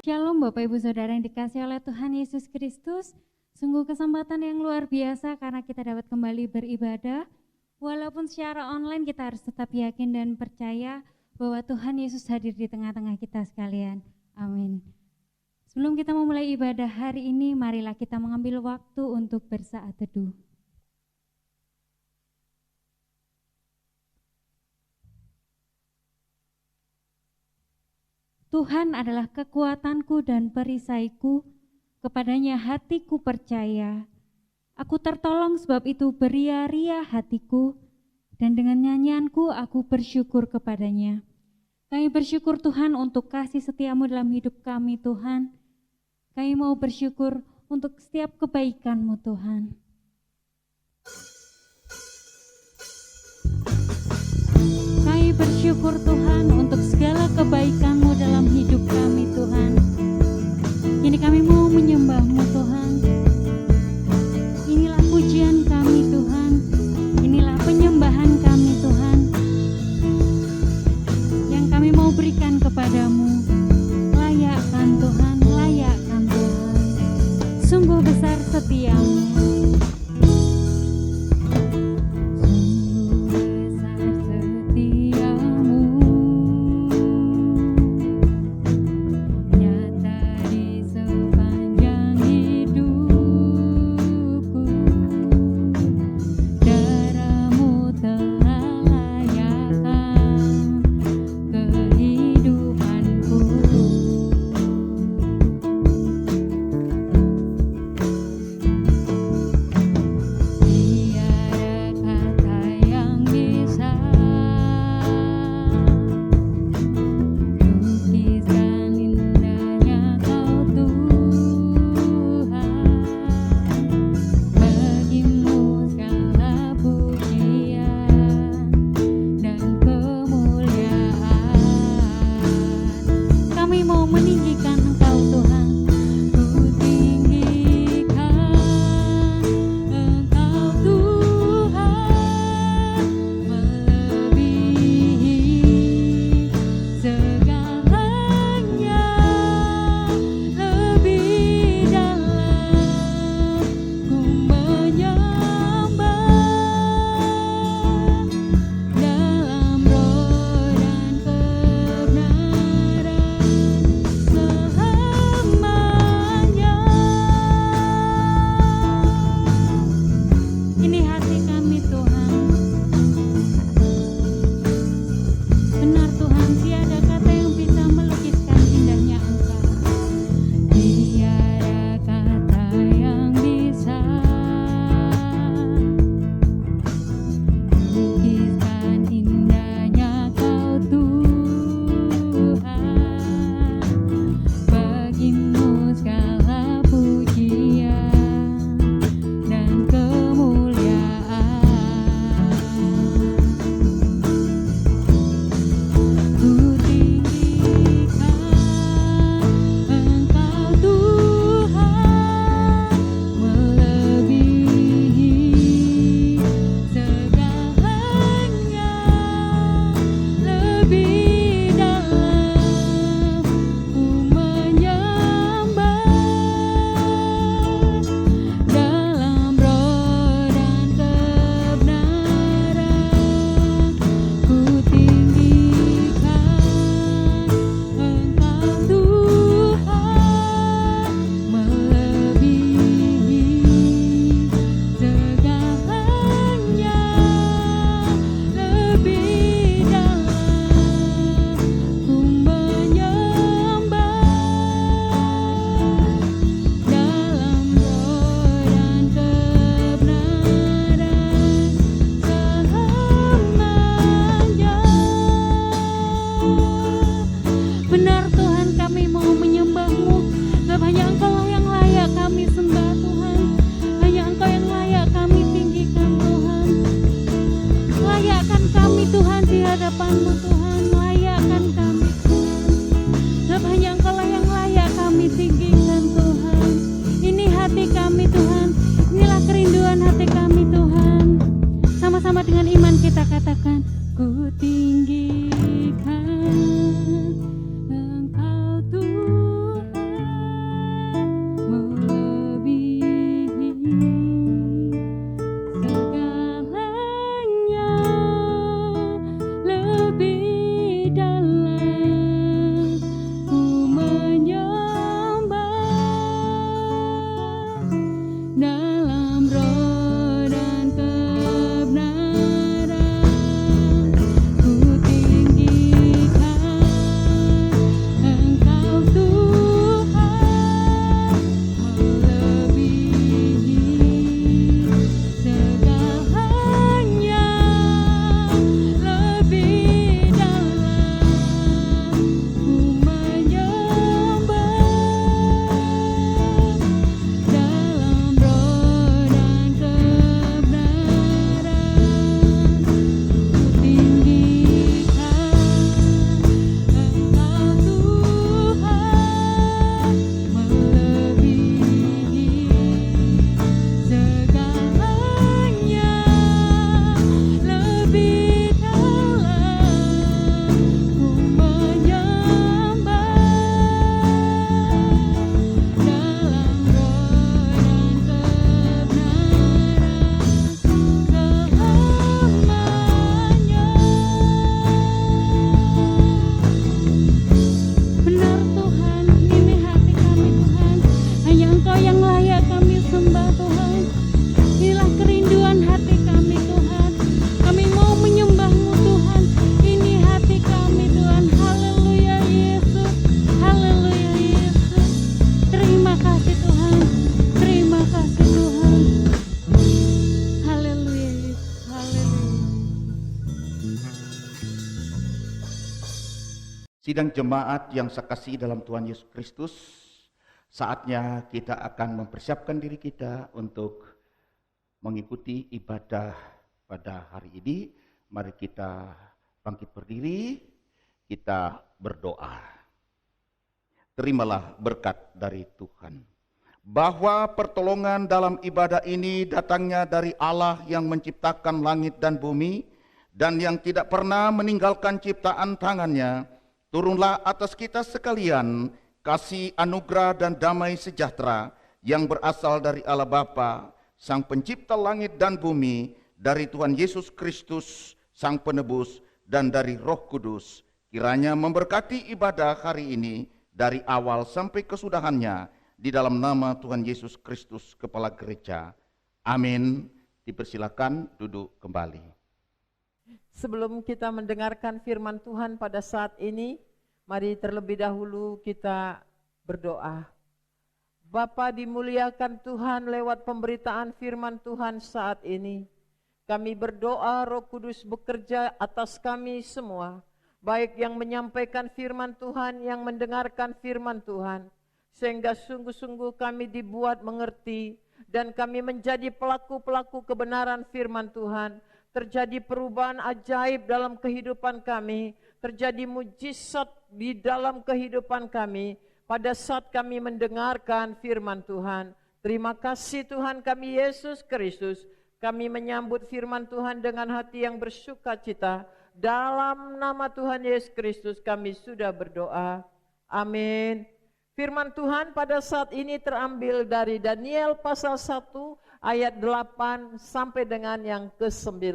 Shalom Bapak Ibu Saudara yang dikasihi oleh Tuhan Yesus Kristus. Sungguh kesempatan yang luar biasa karena kita dapat kembali beribadah. Walaupun secara online kita harus tetap yakin dan percaya bahwa Tuhan Yesus hadir di tengah-tengah kita sekalian. Amin. Sebelum kita memulai ibadah hari ini, marilah kita mengambil waktu untuk bersaat teduh. Tuhan adalah kekuatanku dan perisaiku, kepadanya hatiku percaya. Aku tertolong sebab itu beria-ria hatiku, dan dengan nyanyianku aku bersyukur kepadanya. Kami bersyukur Tuhan untuk kasih setiamu dalam hidup kami Tuhan. Kami mau bersyukur untuk setiap kebaikan-Mu Tuhan. Kami bersyukur Tuhan untuk segala kebaikan-Mu dalam hidup kami Tuhan. Kini kami mau menyembah-Mu Tuhan. Inilah pujian kami Tuhan. Inilah penyembahan kami Tuhan. Yang kami mau berikan kepadamu. Layakkan Tuhan, layakkan Tuhan. Sungguh besar setiamu. Sidang jemaat yang saya kasihi dalam Tuhan Yesus Kristus, saatnya kita akan mempersiapkan diri kita untuk mengikuti ibadah pada hari ini. Mari kita bangkit berdiri, kita berdoa. Terimalah berkat dari Tuhan, bahwa pertolongan dalam ibadah ini datangnya dari Allah yang menciptakan langit dan bumi, dan yang tidak pernah meninggalkan ciptaan tangannya. Turunlah atas kita sekalian kasih anugerah dan damai sejahtera yang berasal dari Allah Bapa, Sang Pencipta langit dan bumi, dari Tuhan Yesus Kristus, Sang Penebus, dan dari Roh Kudus. Kiranya memberkati ibadah hari ini dari awal sampai kesudahannya, di dalam nama Tuhan Yesus Kristus, Kepala Gereja. Amin. Dipersilakan duduk kembali. Sebelum kita mendengarkan firman Tuhan pada saat ini, mari terlebih dahulu kita berdoa. Bapa, dimuliakan Tuhan lewat pemberitaan firman Tuhan saat ini. Kami berdoa Roh Kudus bekerja atas kami semua, baik yang menyampaikan firman Tuhan, yang mendengarkan firman Tuhan, sehingga sungguh-sungguh kami dibuat mengerti dan kami menjadi pelaku-pelaku kebenaran firman Tuhan. Terjadi perubahan ajaib dalam kehidupan kami, terjadi mujizat di dalam kehidupan kami pada saat kami mendengarkan firman Tuhan. Terima kasih Tuhan kami Yesus Kristus. Kami menyambut firman Tuhan dengan hati yang bersukacita. Dalam nama Tuhan Yesus Kristus kami sudah berdoa. Amin. Firman Tuhan pada saat ini terambil dari Daniel pasal 1 ayat 8 sampai dengan yang ke-9.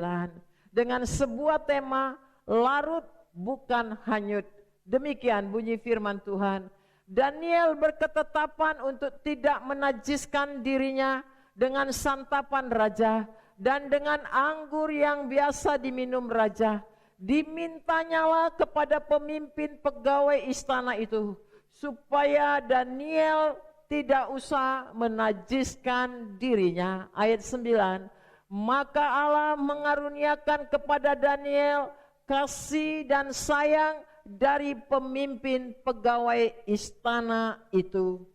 Dengan sebuah tema, larut bukan hanyut. Demikian bunyi firman Tuhan. Daniel berketetapan untuk tidak menajiskan dirinya dengan santapan raja dan dengan anggur yang biasa diminum raja. Dimintanyalah kepada pemimpin pegawai istana itu, supaya Daniel tidak usah menajiskan dirinya. Ayat 9, maka Allah mengaruniakan kepada Daniel kasih dan sayang dari pemimpin pegawai istana itu.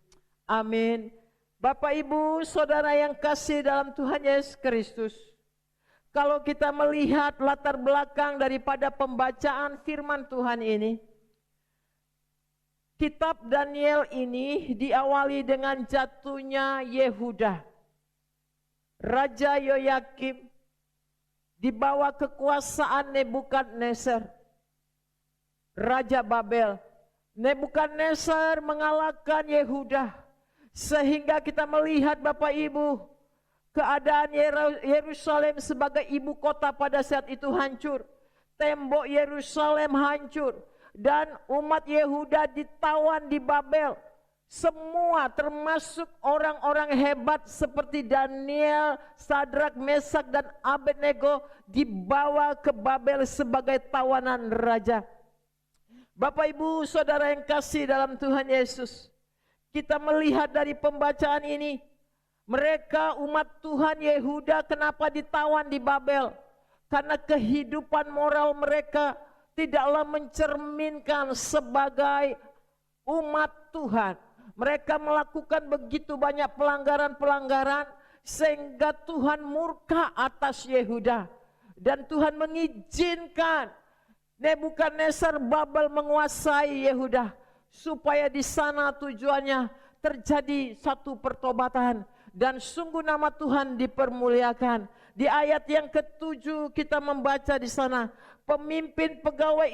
Amin. Bapak, Ibu, Saudara yang kasih dalam Tuhan Yesus Kristus, kalau kita melihat latar belakang daripada pembacaan firman Tuhan ini, kitab Daniel ini diawali dengan jatuhnya Yehuda. Raja Yoyakim di bawah kekuasaan Nebukadnezar, Raja Babel. Nebukadnezar mengalahkan Yehuda, sehingga kita melihat Bapak Ibu, keadaan Yerusalem sebagai ibu kota pada saat itu hancur. Tembok Yerusalem hancur. Dan umat Yehuda ditawan di Babel. Semua termasuk orang-orang hebat seperti Daniel, Sadrak, Mesak, dan Abednego dibawa ke Babel sebagai tawanan raja. Bapak, Ibu, Saudara yang kasih dalam Tuhan Yesus, kita melihat dari pembacaan ini, mereka umat Tuhan Yehuda kenapa ditawan di Babel? Karena kehidupan moral mereka tidaklah mencerminkan sebagai umat Tuhan. Mereka melakukan begitu banyak pelanggaran-pelanggaran sehingga Tuhan murka atas Yehuda. Dan Tuhan mengizinkan Nebukadnezar Babel menguasai Yehuda, supaya di sana tujuannya terjadi satu pertobatan dan sungguh nama Tuhan dipermuliakan. Di ayat yang ke-7 kita membaca di sana, pemimpin pegawai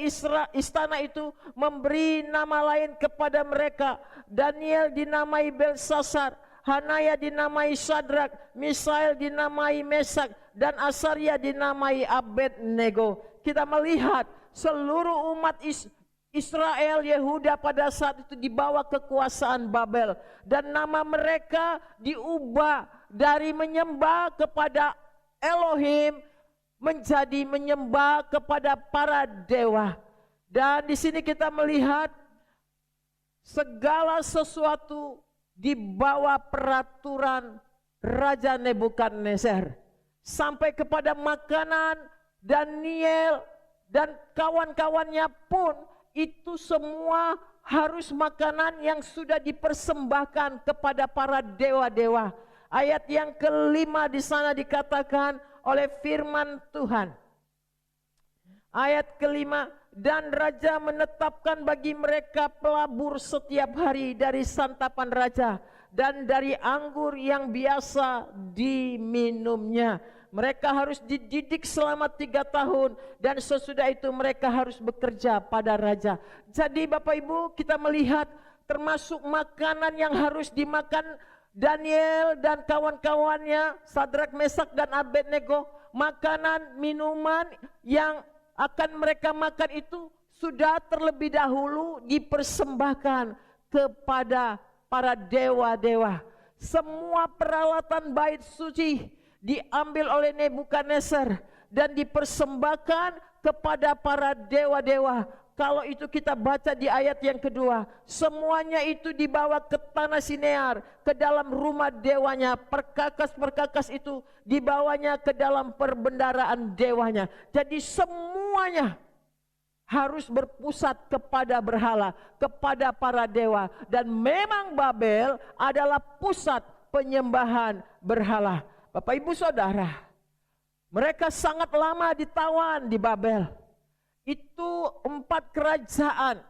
istana itu memberi nama lain kepada mereka. Daniel dinamai Belsasar, Hanaya dinamai Sadrak, Misael dinamai Mesak, dan Asaria dinamai Abednego. Kita melihat seluruh umat Israel, Yehuda pada saat itu di bawah kekuasaan Babel. Dan nama mereka diubah dari menyembah kepada Elohim menjadi menyembah kepada para dewa. Dan di sini kita melihat segala sesuatu di bawah peraturan Raja Nebukadnezar. Sampai kepada makanan, Daniel dan kawan-kawannya pun itu semua harus makanan yang sudah dipersembahkan kepada para dewa-dewa. Ayat yang kelima di sana dikatakan oleh firman Tuhan. Ayat kelima, dan raja menetapkan bagi mereka pelabur setiap hari dari santapan raja dan dari anggur yang biasa diminumnya. Mereka harus dididik selama 3 tahun dan sesudah itu mereka harus bekerja pada raja. Jadi Bapak Ibu, kita melihat termasuk makanan yang harus dimakan Daniel dan kawan-kawannya, Sadrak, Mesak dan Abednego. Makanan, minuman yang akan mereka makan itu sudah terlebih dahulu dipersembahkan kepada para dewa-dewa. Semua peralatan bait suci diambil oleh Nebukadnezar dan dipersembahkan kepada para dewa-dewa. Kalau itu kita baca di ayat yang kedua, semuanya itu dibawa ke tanah Sinear, ke dalam rumah dewanya. Perkakas-perkakas itu dibawanya ke dalam perbendaraan dewanya. Jadi semuanya harus berpusat kepada berhala, kepada para dewa. Dan memang Babel adalah pusat penyembahan berhala. Bapak Ibu Saudara, mereka sangat lama ditawan di Babel. Itu 4 kerajaan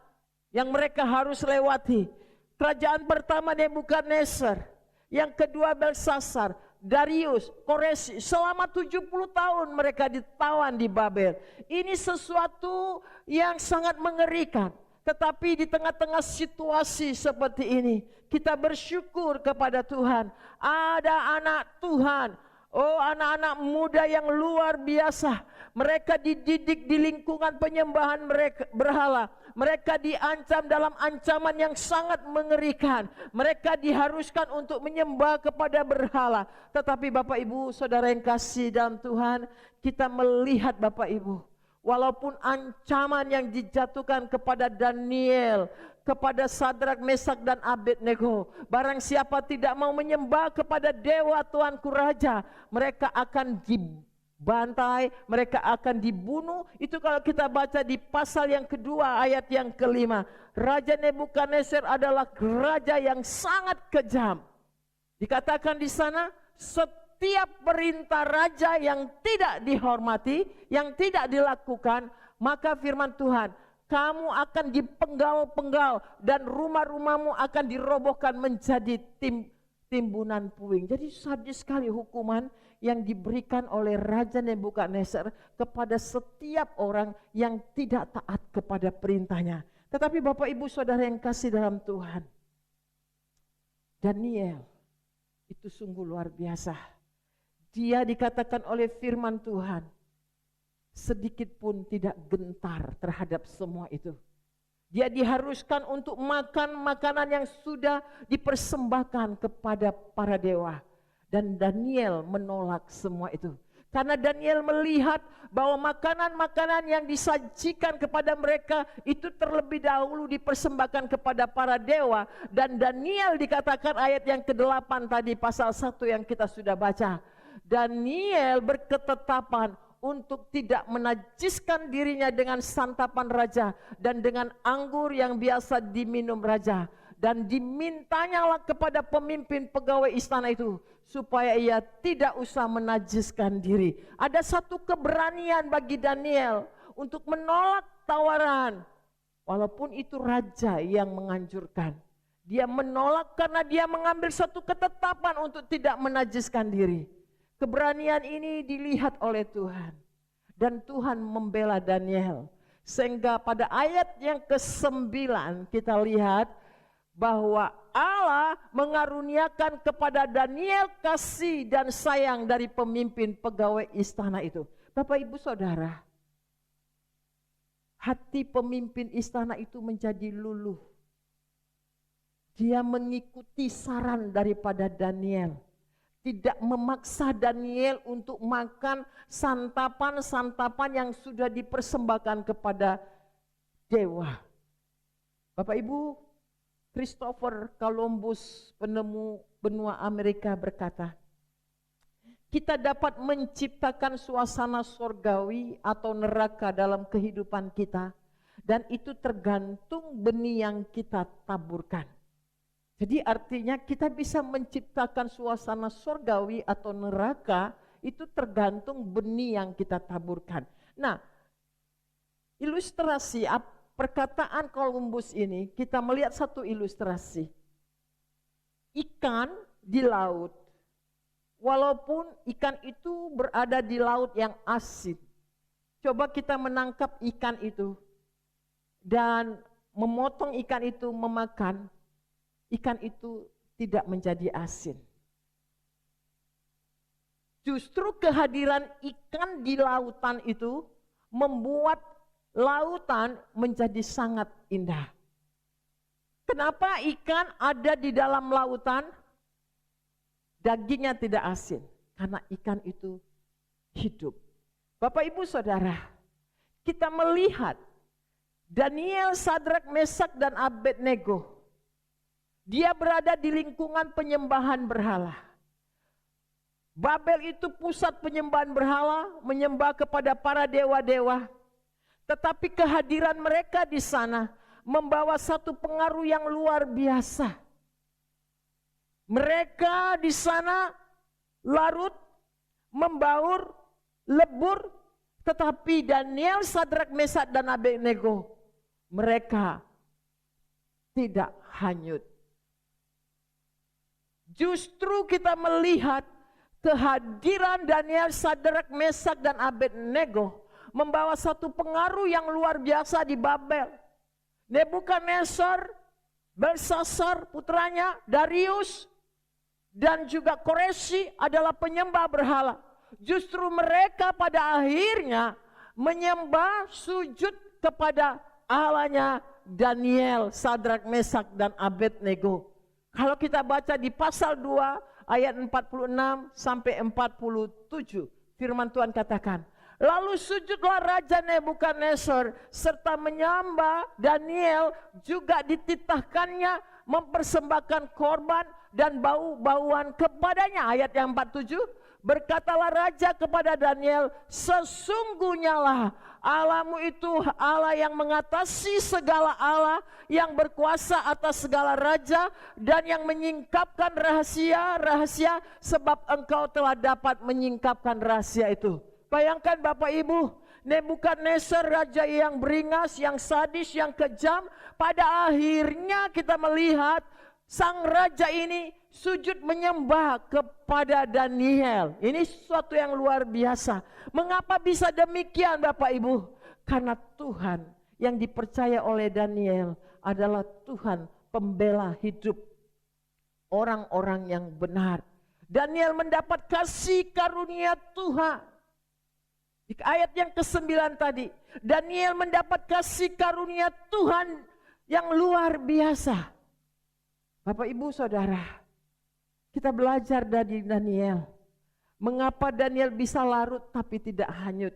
yang mereka harus lewati. Kerajaan pertama Nebukadnezar, yang kedua Belsasar, Darius, Koresi. Selama 70 tahun mereka ditawan di Babel. Ini sesuatu yang sangat mengerikan. Tetapi di tengah-tengah situasi seperti ini, kita bersyukur kepada Tuhan. Ada anak Tuhan, anak-anak muda yang luar biasa. Mereka dididik di lingkungan penyembahan mereka berhala. Mereka diancam dalam ancaman yang sangat mengerikan. Mereka diharuskan untuk menyembah kepada berhala. Tetapi Bapak Ibu Saudara yang kasih dalam Tuhan, kita melihat Bapak Ibu, walaupun ancaman yang dijatuhkan kepada Daniel, kepada Sadrak, Mesak dan Abednego, barang siapa tidak mau menyembah kepada dewa Tuanku Raja, mereka akan dibantai, mereka akan dibunuh. Itu kalau kita baca di pasal yang kedua ayat yang kelima. Raja Nebukadnezar adalah raja yang sangat kejam. Dikatakan di sana, setiap perintah raja yang tidak dihormati, yang tidak dilakukan, maka firman Tuhan, kamu akan dipenggal-penggal dan rumah-rumahmu akan dirobohkan menjadi timbunan puing. Jadi sadis sekali hukuman yang diberikan oleh Raja Nebukadnezar kepada setiap orang yang tidak taat kepada perintahnya. Tetapi Bapak Ibu Saudara yang kasih dalam Tuhan, Daniel itu sungguh luar biasa. Dia dikatakan oleh firman Tuhan, sedikit pun tidak gentar terhadap semua itu. Dia diharuskan untuk makan makanan yang sudah dipersembahkan kepada para dewa. Dan Daniel menolak semua itu. Karena Daniel melihat bahwa makanan-makanan yang disajikan kepada mereka itu terlebih dahulu dipersembahkan kepada para dewa. Dan Daniel dikatakan ayat yang ke-8 tadi, pasal 1 yang kita sudah baca. Daniel berketetapan untuk tidak menajiskan dirinya dengan santapan raja dan dengan anggur yang biasa diminum raja. Dan dimintanyalah kepada pemimpin pegawai istana itu supaya ia tidak usah menajiskan diri. Ada satu keberanian bagi Daniel untuk menolak tawaran. Walaupun itu raja yang menganjurkan. Dia menolak karena dia mengambil satu ketetapan untuk tidak menajiskan diri. Keberanian ini dilihat oleh Tuhan. Dan Tuhan membela Daniel. Sehingga pada ayat yang ke-9 kita lihat bahwa Allah mengaruniakan kepada Daniel kasih dan sayang dari pemimpin pegawai istana itu. Bapak Ibu Saudara, hati pemimpin istana itu menjadi luluh. Dia mengikuti saran daripada Daniel. Tidak memaksa Daniel untuk makan santapan-santapan yang sudah dipersembahkan kepada dewa. Bapak Ibu, Christopher Columbus, penemu benua Amerika berkata, kita dapat menciptakan suasana surgawi atau neraka dalam kehidupan kita Dan itu tergantung benih yang kita taburkan. Jadi artinya kita bisa menciptakan suasana surgawi atau neraka, itu tergantung benih yang kita taburkan. Nah, ilustrasi perkataan Columbus ini, kita melihat satu ilustrasi. Ikan di laut, walaupun ikan itu berada di laut yang asin. Coba kita menangkap ikan itu dan memotong ikan itu memakan, ikan itu tidak menjadi asin. Justru kehadiran ikan di lautan itu membuat lautan menjadi sangat indah. Kenapa ikan ada di dalam lautan? Dagingnya tidak asin, karena ikan itu hidup. Bapak, Ibu, Saudara, kita melihat Daniel, Sadrak, Mesak, dan Abednego. Dia berada di lingkungan penyembahan berhala. Babel itu pusat penyembahan berhala, menyembah kepada para dewa-dewa. Tetapi kehadiran mereka di sana membawa satu pengaruh yang luar biasa. Mereka di sana larut, membaur, lebur, tetapi Daniel, Sadrak, Mesak, dan Abednego, mereka tidak hanyut. Justru kita melihat kehadiran Daniel, Sadrak, Mesak, dan Abednego membawa satu pengaruh yang luar biasa di Babel. Nebukadnezar, Belsasar, putranya, Darius, dan juga Koresi adalah penyembah berhala. Justru mereka pada akhirnya menyembah sujud kepada Allahnya Daniel, Sadrak, Mesak, dan Abednego. Kalau kita baca di pasal 2 ayat 46 sampai 47, firman Tuhan katakan, lalu sujudlah Raja Nebukadnezar serta menyembah Daniel, juga dititahkannya mempersembahkan korban dan bau-bauan kepadanya. Ayat yang 47, berkatalah Raja kepada Daniel, sesungguhnya lah Allahmu itu Allah yang mengatasi segala Allah, yang berkuasa atas segala raja, dan yang menyingkapkan rahasia-rahasia, sebab engkau telah dapat menyingkapkan rahasia itu. Bayangkan Bapak Ibu, Nebukadnezar, raja yang beringas, yang sadis, yang kejam, pada akhirnya kita melihat sang raja ini sujud menyembah kepada Daniel. Ini sesuatu yang luar biasa. Mengapa bisa demikian Bapak Ibu? Karena Tuhan yang dipercaya oleh Daniel adalah Tuhan pembela hidup orang-orang yang benar. Daniel mendapat kasih karunia Tuhan. Di ayat yang ke-9 tadi, Daniel mendapat kasih karunia Tuhan yang luar biasa. Bapak, Ibu, Saudara, kita belajar dari Daniel. Mengapa Daniel bisa larut tapi tidak hanyut?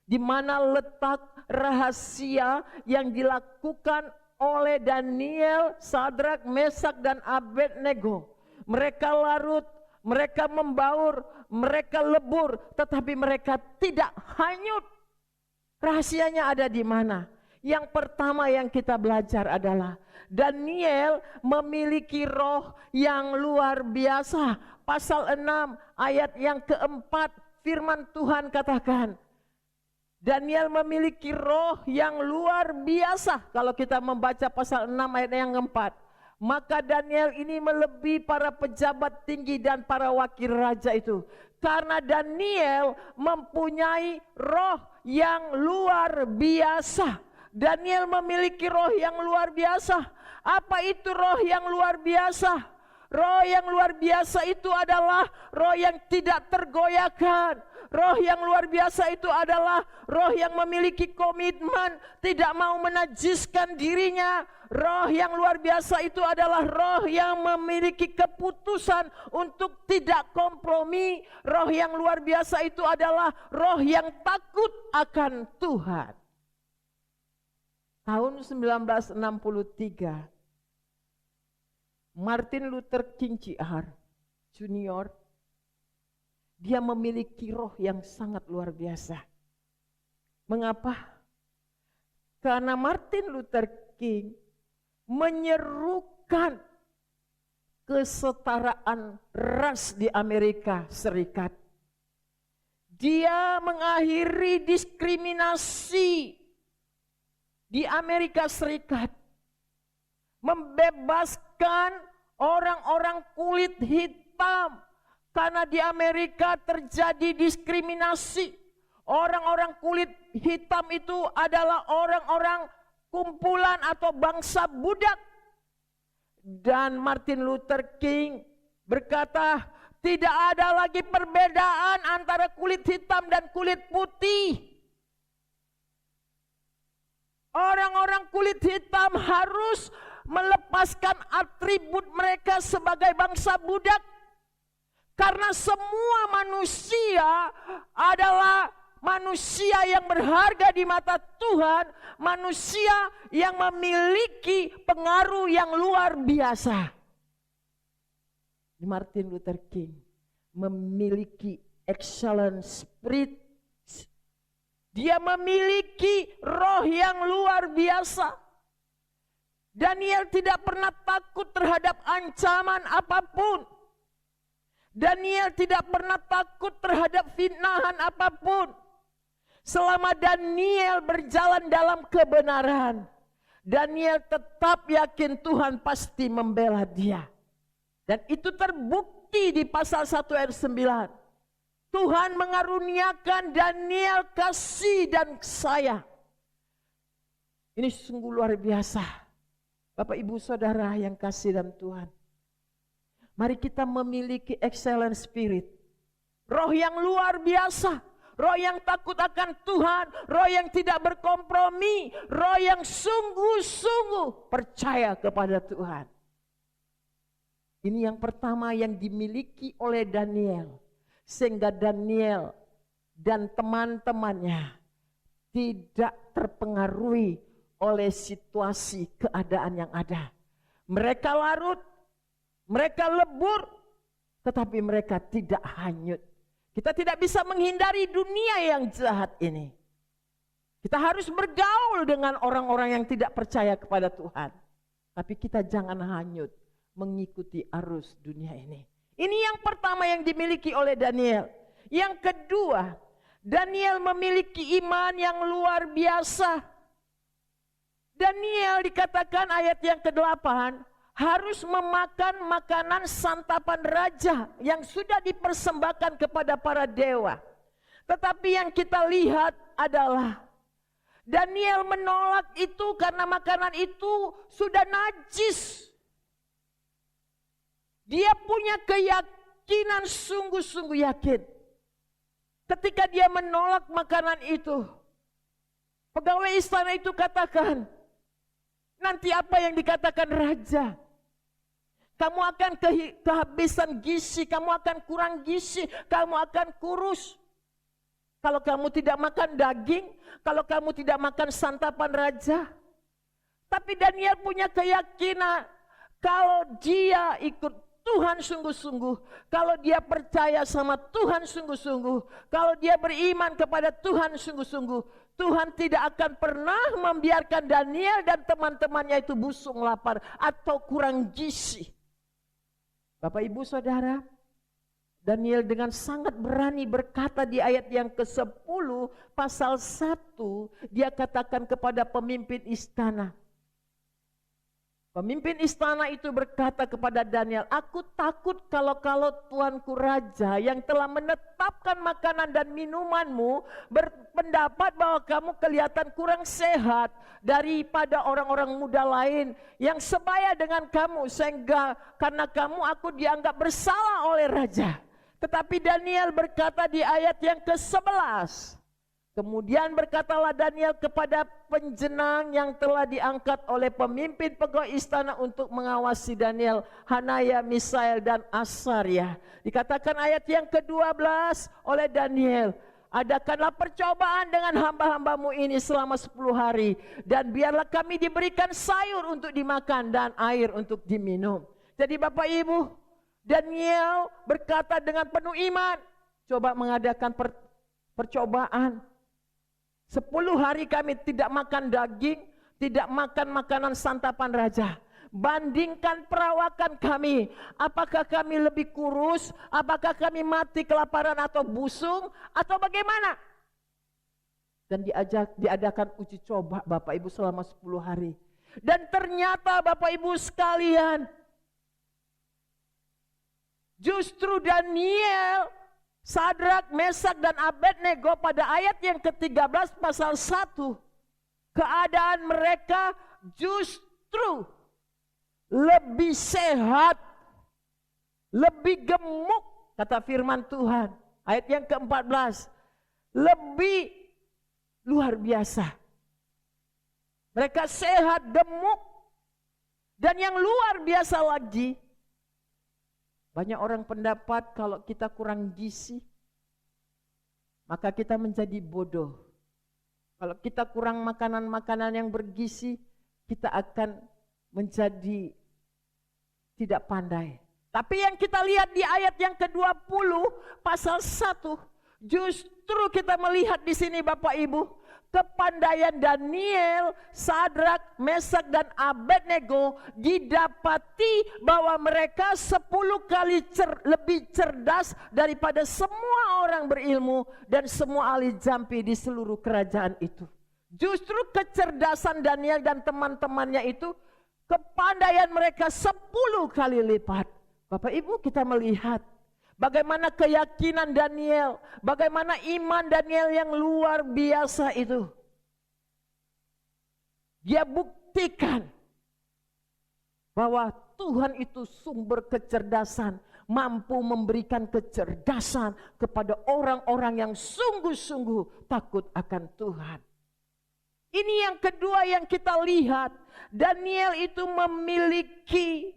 Di mana letak rahasia yang dilakukan oleh Daniel, Sadrak, Mesak, dan Abednego? Mereka larut, mereka membaur, mereka lebur, tetapi mereka tidak hanyut. Rahasianya ada di mana? Yang pertama yang kita belajar adalah Daniel memiliki roh yang luar biasa. Pasal 6 ayat yang keempat, firman Tuhan katakan, Daniel memiliki roh yang luar biasa. Kalau kita membaca pasal 6 ayat yang keempat, maka Daniel ini melebihi para pejabat tinggi dan para wakil raja itu. Karena Daniel mempunyai roh yang luar biasa. Daniel memiliki roh yang luar biasa. Apa itu roh yang luar biasa? Roh yang luar biasa itu adalah roh yang tidak tergoyahkan. Roh yang luar biasa itu adalah roh yang memiliki komitmen, tidak mau menajiskan dirinya. Roh yang luar biasa itu adalah roh yang memiliki keputusan untuk tidak kompromi. Roh yang luar biasa itu adalah roh yang takut akan Tuhan. Tahun 1963, Martin Luther King Jr. dia memiliki roh yang sangat luar biasa. Mengapa? Karena Martin Luther King menyerukan kesetaraan ras di Amerika Serikat. Dia mengakhiri diskriminasi di Amerika Serikat, membebaskan orang-orang kulit hitam karena di Amerika terjadi diskriminasi. Orang-orang kulit hitam itu adalah orang-orang kumpulan atau bangsa budak. Dan Martin Luther King berkata, tidak ada lagi perbedaan antara kulit hitam dan kulit putih. Orang-orang kulit hitam harus melepaskan atribut mereka sebagai bangsa budak. Karena semua manusia adalah manusia yang berharga di mata Tuhan, manusia yang memiliki pengaruh yang luar biasa. Martin Luther King memiliki excellent spirit. Dia memiliki roh yang luar biasa. Daniel tidak pernah takut terhadap ancaman apapun. Daniel tidak pernah takut terhadap fitnahan apapun. Selama Daniel berjalan dalam kebenaran, Daniel tetap yakin Tuhan pasti membela dia. Dan itu terbukti di pasal 1 ayat 9. Tuhan mengaruniakan Daniel kasih dan sayang. Ini sungguh luar biasa. Bapak ibu saudara yang kasih dalam Tuhan. Mari kita memiliki excellent spirit. Roh yang luar biasa. Roh yang takut akan Tuhan. Roh yang tidak berkompromi. Roh yang sungguh-sungguh percaya kepada Tuhan. Ini yang pertama yang dimiliki oleh Daniel. Sehingga Daniel dan teman-temannya tidak terpengaruhi oleh situasi keadaan yang ada. Mereka larut, mereka lebur, tetapi mereka tidak hanyut. Kita tidak bisa menghindari dunia yang jahat ini. Kita harus bergaul dengan orang-orang yang tidak percaya kepada Tuhan. Tapi kita jangan hanyut mengikuti arus dunia ini. Ini yang pertama yang dimiliki oleh Daniel. Yang kedua, Daniel memiliki iman yang luar biasa. Daniel dikatakan ayat yang ke-8 harus memakan makanan santapan raja yang sudah dipersembahkan kepada para dewa. Tetapi yang kita lihat adalah Daniel menolak itu karena makanan itu sudah najis. Dia punya keyakinan sungguh-sungguh yakin. Ketika dia menolak makanan itu, pegawai istana itu katakan, nanti apa yang dikatakan raja? Kamu akan kehabisan gizi, kamu akan kurang gizi, kamu akan kurus. Kalau kamu tidak makan daging, kalau kamu tidak makan santapan raja. Tapi Daniel punya keyakinan, kalau dia ikut Tuhan sungguh-sungguh, kalau dia percaya sama Tuhan sungguh-sungguh, kalau dia beriman kepada Tuhan sungguh-sungguh, Tuhan tidak akan pernah membiarkan Daniel dan teman-temannya itu busung lapar atau kurang gizi. Bapak ibu saudara, Daniel dengan sangat berani berkata di ayat yang ke-10 pasal 1, dia katakan kepada pemimpin istana. Pemimpin istana itu berkata kepada Daniel, aku takut kalau tuanku raja yang telah menetapkan makanan dan minumanmu berpendapat bahwa kamu kelihatan kurang sehat daripada orang-orang muda lain yang sebaya dengan kamu, sehingga karena kamu aku dianggap bersalah oleh raja. Tetapi Daniel berkata di ayat yang ke-11, kemudian berkatalah Daniel kepada penjenang yang telah diangkat oleh pemimpin pegawai istana untuk mengawasi Daniel, Hanaya, Misael, dan Asaria. Dikatakan ayat yang ke-12 oleh Daniel, adakanlah percobaan dengan hamba-hambamu ini selama 10 hari. Dan biarlah kami diberikan sayur untuk dimakan dan air untuk diminum. Jadi Bapak Ibu, Daniel berkata dengan penuh iman, coba mengadakan percobaan. 10 hari kami tidak makan daging, tidak makan makanan santapan raja. Bandingkan perawakan kami, apakah kami lebih kurus, apakah kami mati kelaparan atau busung, atau bagaimana? Dan diadakan uji coba Bapak Ibu selama 10 hari. Dan ternyata Bapak Ibu sekalian, justru Daniel, Sadrak, Mesak dan Abednego pada ayat yang ke-13 pasal 1, keadaan mereka justru lebih sehat, lebih gemuk, kata firman Tuhan. Ayat yang ke-14, lebih luar biasa. Mereka sehat, gemuk, dan yang luar biasa lagi, banyak orang pendapat kalau kita kurang gizi, maka kita menjadi bodoh. Kalau kita kurang makanan-makanan yang bergizi, kita akan menjadi tidak pandai. Tapi yang kita lihat di ayat yang ke-20 pasal 1, justru kita melihat di sini Bapak Ibu, kepandaian Daniel, Sadrak, Mesak dan Abednego didapati bahwa mereka 10 kali lebih cerdas daripada semua orang berilmu dan semua ahli jampi di seluruh kerajaan itu. Justru kecerdasan Daniel dan teman-temannya itu, kepandaian mereka 10 kali lipat. Bapak Ibu, kita melihat bagaimana keyakinan Daniel, bagaimana iman Daniel yang luar biasa itu. Dia buktikan bahwa Tuhan itu sumber kecerdasan, mampu memberikan kecerdasan kepada orang-orang yang sungguh-sungguh takut akan Tuhan. Ini yang kedua yang kita lihat, Daniel itu memiliki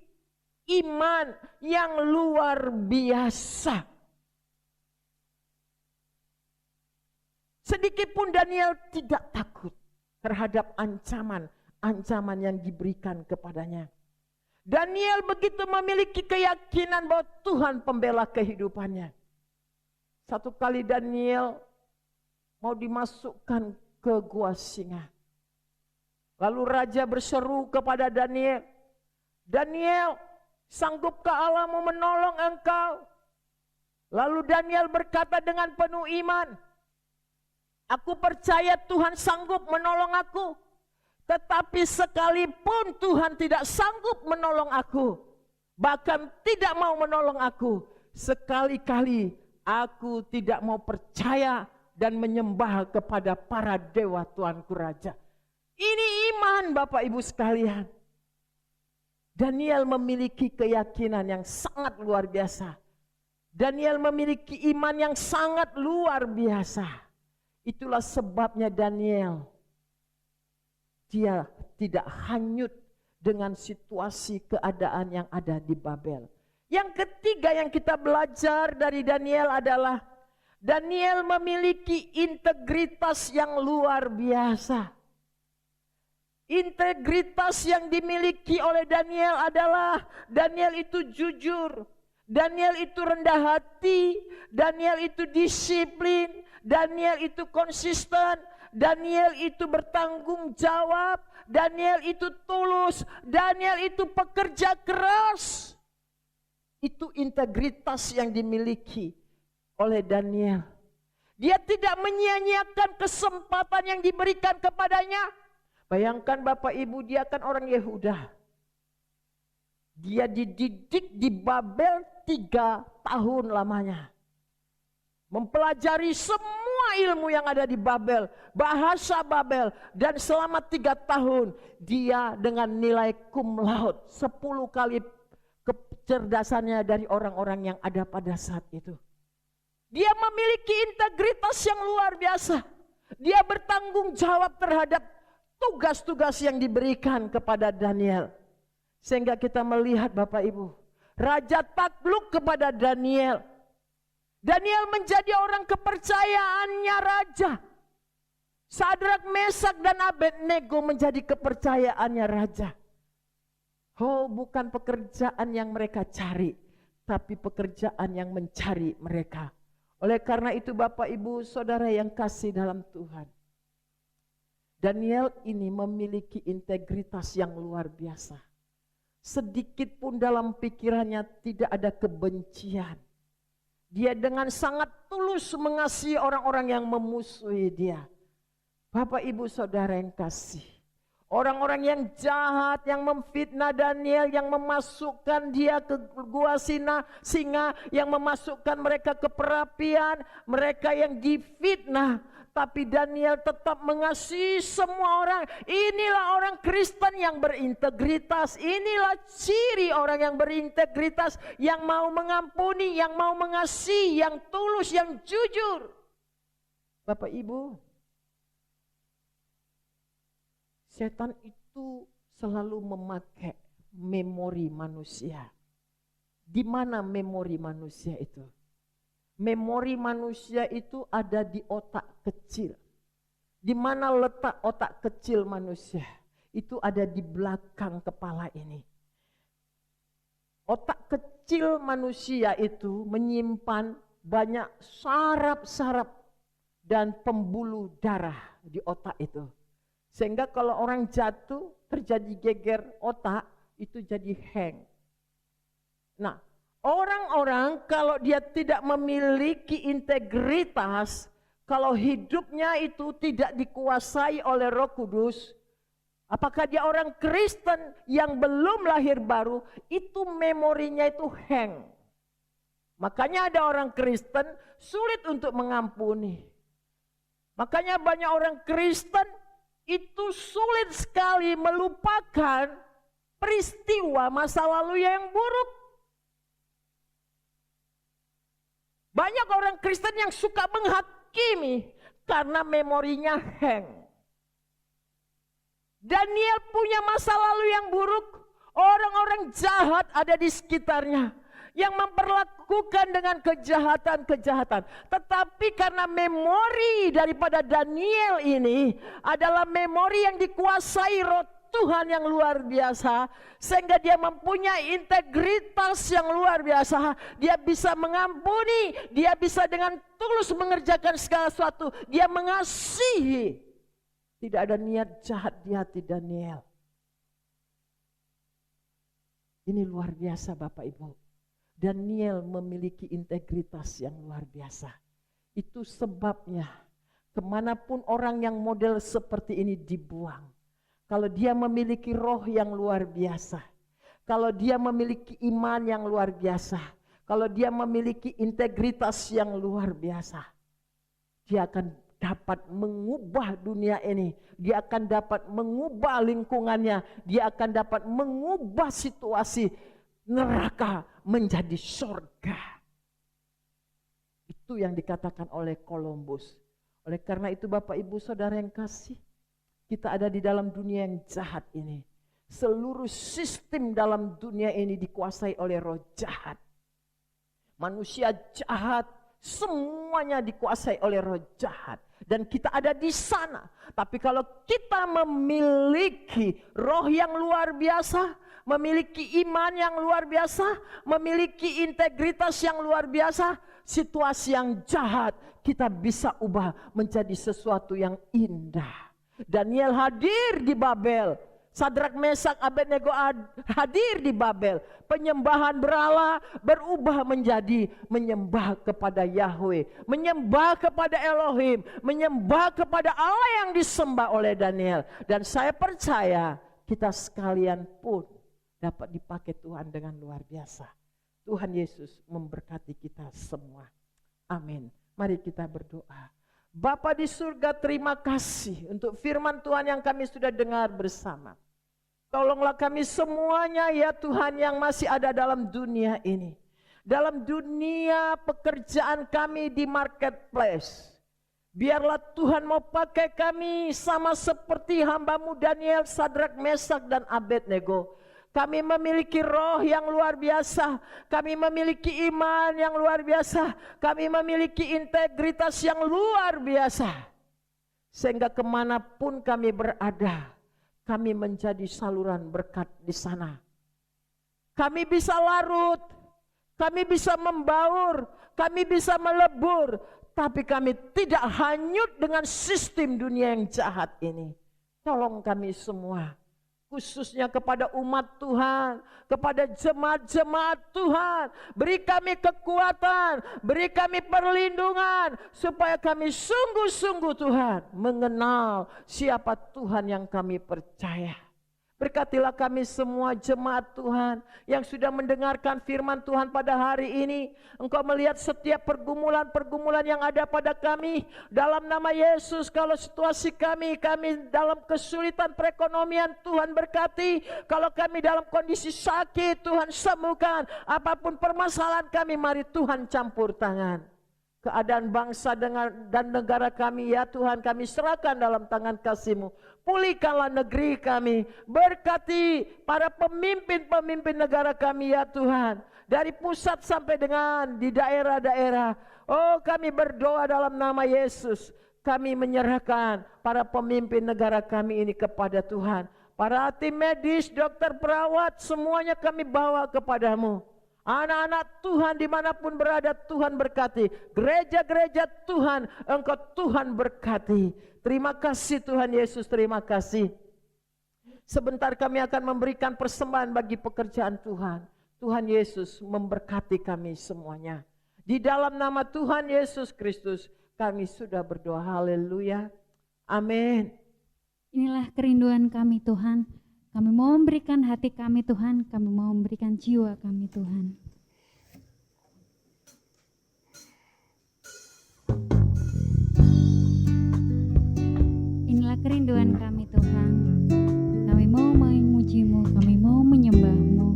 iman yang luar biasa. Sedikitpun Daniel tidak takut terhadap ancaman yang diberikan kepadanya. Daniel begitu memiliki keyakinan bahwa Tuhan pembela kehidupannya. Satu kali Daniel mau dimasukkan ke gua singa. Lalu raja berseru kepada Daniel, "Daniel, sanggupkah Allahmu menolong engkau?" Lalu Daniel berkata dengan penuh iman, "Aku percaya Tuhan sanggup menolong aku. Tetapi sekalipun Tuhan tidak sanggup menolong aku, bahkan tidak mau menolong aku, sekali-kali aku tidak mau percaya dan menyembah kepada para dewa Tuanku Raja." Ini iman Bapak Ibu sekalian. Daniel memiliki keyakinan yang sangat luar biasa. Daniel memiliki iman yang sangat luar biasa. Itulah sebabnya Daniel, dia tidak hanyut dengan situasi keadaan yang ada di Babel. Yang ketiga yang kita belajar dari Daniel adalah Daniel memiliki integritas yang luar biasa. Integritas yang dimiliki oleh Daniel adalah Daniel itu jujur, Daniel itu rendah hati, Daniel itu disiplin, Daniel itu konsisten, Daniel itu bertanggung jawab, Daniel itu tulus, Daniel itu pekerja keras. Itu integritas yang dimiliki oleh Daniel. Dia tidak menyia-nyiakan kesempatan yang diberikan kepadanya. Bayangkan Bapak Ibu, dia kan orang Yehuda. Dia dididik di Babel 3 tahun lamanya. Mempelajari semua ilmu yang ada di Babel, bahasa Babel, dan selama 3 tahun dia dengan nilai cum laude 10 kali kecerdasannya dari orang-orang yang ada pada saat itu. Dia memiliki integritas yang luar biasa. Dia bertanggung jawab terhadap tugas-tugas yang diberikan kepada Daniel. Sehingga kita melihat Bapak Ibu, raja takluk kepada Daniel. Daniel menjadi orang kepercayaannya raja. Sadrak, Mesak dan Abednego menjadi kepercayaannya raja. Oh, bukan pekerjaan yang mereka cari, tapi pekerjaan yang mencari mereka. Oleh karena itu Bapak Ibu Saudara yang kasih dalam Tuhan, Daniel ini memiliki integritas yang luar biasa. Sedikit pun dalam pikirannya tidak ada kebencian. Dia dengan sangat tulus mengasihi orang-orang yang memusuhi dia. Bapak Ibu Saudara yang kasih, orang-orang yang jahat, yang memfitnah Daniel, yang memasukkan dia ke gua singa, yang memasukkan mereka ke perapian, mereka yang difitnah. Tapi Daniel tetap mengasihi semua orang. Inilah orang Kristen yang berintegritas. Inilah ciri orang yang berintegritas, yang mau mengampuni, yang mau mengasihi, yang tulus, yang jujur. Bapak Ibu, setan itu selalu memakai memori manusia. Di mana memori manusia itu? Memori manusia itu ada di otak kecil. Di mana letak otak kecil manusia? Itu ada di belakang kepala ini. Otak kecil manusia itu menyimpan banyak saraf-saraf dan pembuluh darah di otak itu. Sehingga kalau orang jatuh terjadi geger otak, itu jadi hang. Nah, orang-orang kalau dia tidak memiliki integritas, kalau hidupnya itu tidak dikuasai oleh Roh Kudus, apakah dia orang Kristen yang belum lahir baru, itu memorinya itu hang. Makanya ada orang Kristen sulit untuk mengampuni. Makanya banyak orang Kristen itu sulit sekali melupakan peristiwa masa lalu yang buruk. Banyak orang Kristen yang suka menghakimi karena memorinya hang. Daniel punya masa lalu yang buruk. Orang-orang jahat ada di sekitarnya yang memperlakukan dengan kejahatan-kejahatan. Tetapi karena memori daripada Daniel ini adalah memori yang dikuasai Roh Tuhan yang luar biasa, sehingga dia mempunyai integritas yang luar biasa. Dia bisa mengampuni, dia bisa dengan tulus mengerjakan segala sesuatu. Dia mengasihi. Tidak ada niat jahat di hati Daniel. Ini luar biasa Bapak Ibu. Daniel memiliki integritas yang luar biasa. Itu sebabnya kemanapun orang yang model seperti ini dibuang. Kalau dia memiliki roh yang luar biasa. Kalau dia memiliki iman yang luar biasa. Kalau dia memiliki integritas yang luar biasa. Dia akan dapat mengubah dunia ini. Dia akan dapat mengubah lingkungannya. Dia akan dapat mengubah situasi neraka menjadi surga. Itu yang dikatakan oleh Columbus. Oleh karena itu Bapak Ibu Saudara yang kasih, kita ada di dalam dunia yang jahat ini. Seluruh sistem dalam dunia ini dikuasai oleh roh jahat. Manusia jahat, semuanya dikuasai oleh roh jahat. Dan kita ada di sana. Tapi kalau kita memiliki roh yang luar biasa, memiliki iman yang luar biasa, memiliki integritas yang luar biasa, situasi yang jahat kita bisa ubah menjadi sesuatu yang indah. Daniel hadir di Babel. Sadrak, Mesak, Abednego hadir di Babel. Penyembahan berhala berubah menjadi menyembah kepada Yahweh, menyembah kepada Elohim, menyembah kepada Allah yang disembah oleh Daniel. Dan saya percaya kita sekalian pun dapat dipakai Tuhan dengan luar biasa. Tuhan Yesus memberkati kita semua. Amin. Mari kita berdoa. Bapa di surga, terima kasih untuk firman Tuhan yang kami sudah dengar bersama. Tolonglah kami semuanya ya Tuhan yang masih ada dalam dunia ini. Dalam dunia pekerjaan kami di marketplace. Biarlah Tuhan mau pakai kami sama seperti hamba-Mu Daniel, Sadrak, Mesak, dan Abednego. Kami memiliki roh yang luar biasa. Kami memiliki iman yang luar biasa. Kami memiliki integritas yang luar biasa. Sehingga kemanapun kami berada, kami menjadi saluran berkat di sana. Kami bisa larut, kami bisa membaur, kami bisa melebur. Tapi kami tidak hanyut dengan sistem dunia yang jahat ini. Tolong kami semua, khususnya kepada umat Tuhan, kepada jemaat-jemaat Tuhan. Beri kami kekuatan, beri kami perlindungan, supaya kami sungguh-sungguh Tuhan mengenal siapa Tuhan yang kami percaya. Berkatilah kami semua jemaat Tuhan yang sudah mendengarkan firman Tuhan pada hari ini. Engkau melihat setiap pergumulan-pergumulan yang ada pada kami. Dalam nama Yesus, kalau situasi kami dalam kesulitan perekonomian, Tuhan berkati. Kalau kami dalam kondisi sakit, Tuhan sembuhkan. Apapun permasalahan kami, mari Tuhan campur tangan. Keadaan bangsa dan negara kami, ya Tuhan, kami serahkan dalam tangan kasih-Mu. Pulihkanlah negeri kami, berkati para pemimpin-pemimpin negara kami, ya Tuhan. Dari pusat sampai dengan di daerah-daerah. Oh, kami berdoa dalam nama Yesus. Kami menyerahkan para pemimpin negara kami ini kepada Tuhan. Para tim medis, dokter, perawat, semuanya kami bawa kepadamu. Anak-anak Tuhan dimanapun berada, Tuhan berkati. Gereja-gereja Tuhan, Engkau Tuhan berkati. Terima kasih Tuhan Yesus, terima kasih. Sebentar kami akan memberikan persembahan bagi pekerjaan Tuhan. Tuhan Yesus memberkati kami semuanya. Di dalam nama Tuhan Yesus Kristus kami sudah berdoa. Haleluya. Amin. Inilah kerinduan kami Tuhan. Kami mau memberikan hati kami Tuhan, kami mau memberikan jiwa kami Tuhan. Inilah kerinduan kami Tuhan. Kami mau memuji-Mu, kami mau menyembah-Mu.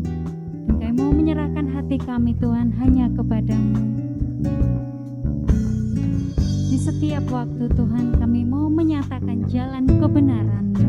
Dan kami mau menyerahkan hati kami Tuhan hanya kepada-Mu. Di setiap waktu Tuhan kami mau menyatakan jalan kebenaran-Mu.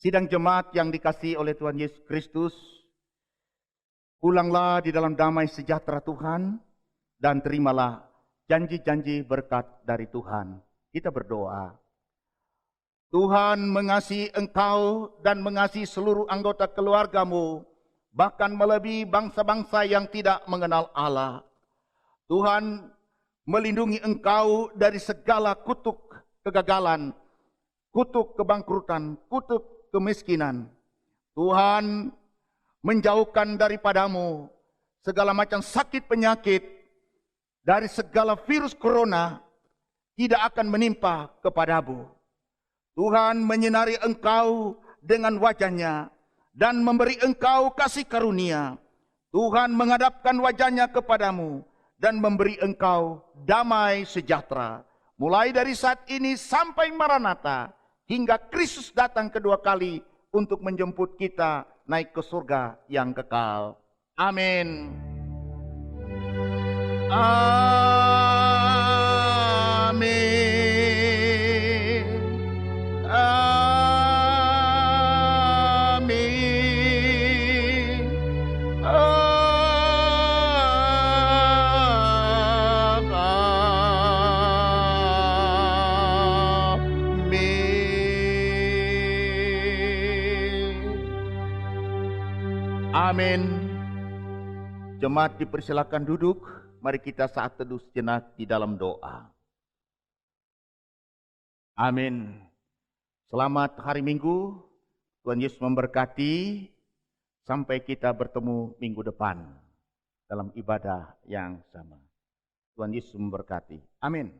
Sidang jemaat yang dikasihi oleh Tuhan Yesus Kristus, pulanglah di dalam damai sejahtera Tuhan dan terimalah janji-janji berkat dari Tuhan. Kita berdoa. Tuhan mengasihi engkau dan mengasihi seluruh anggota keluargamu, bahkan melebihi bangsa-bangsa yang tidak mengenal Allah. Tuhan melindungi engkau dari segala kutuk kegagalan, kutuk kebangkrutan, kutuk kemiskinan. Tuhan menjauhkan daripadamu segala macam sakit penyakit, dari segala virus corona tidak akan menimpa kepadamu. Tuhan menyinari engkau dengan wajah-Nya dan memberi engkau kasih karunia. Tuhan menghadapkan wajah-Nya kepadamu dan memberi engkau damai sejahtera. Mulai dari saat ini sampai Maranatha, hingga Kristus datang kedua kali untuk menjemput kita naik ke surga yang kekal. Amin. Amin. Amin. Amin. Jemaat dipersilakan duduk. Mari kita saat teduh sejenak di dalam doa. Amin. Selamat hari Minggu. Tuhan Yesus memberkati. Sampai kita bertemu minggu depan dalam ibadah yang sama. Tuhan Yesus memberkati. Amin.